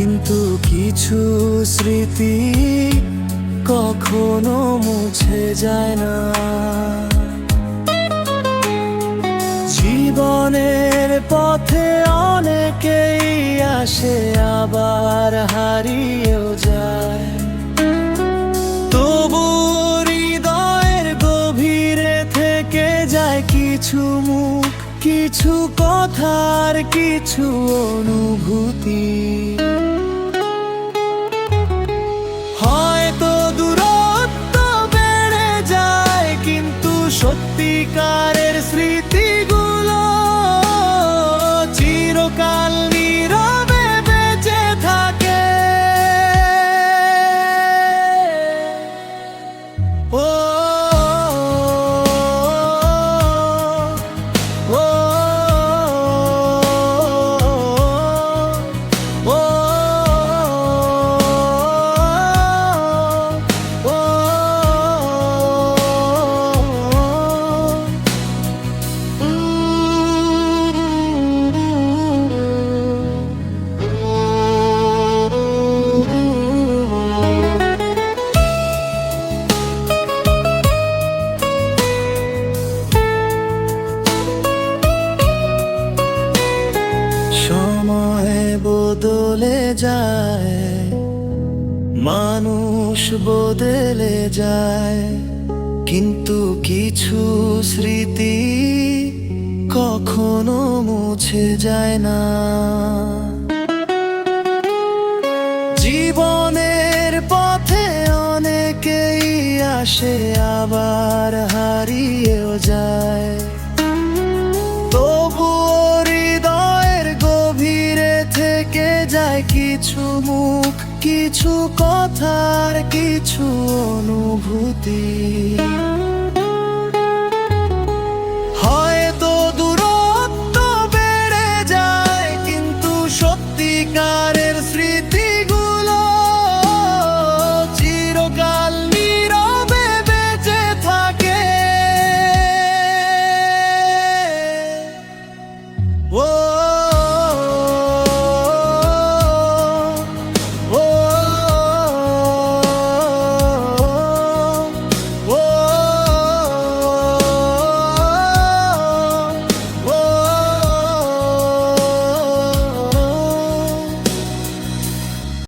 কিন্তু কিছু স্মৃতি কখনো মুছে যায় না। জীবনের পথে অনেকেই আসে আবার হারিয়েও যায়, তবু হৃদয়ের গভীরে থেকে যায় কিছু মুখ, কিছু কথার, কিছু অনুভূতি। হয়তো দূরত্ব বেড়ে যায়, কিন্তু সত্যিকারের স্মৃতিগুলো চিরকাল নীরবে বেঁচে থাকে। ও সময় বদলে যায়, মানুষ বদলে যায়, কিন্তু কিছু স্মৃতি কখনো মুছে যায় না। জীবনের পথে অনেকেই আসে আবার হারিয়েও যায়, তবু হৃদয়ের গভীরে থেকে যায় কিছু মুখ, কিছু কথার, কিছু অনুভূতি।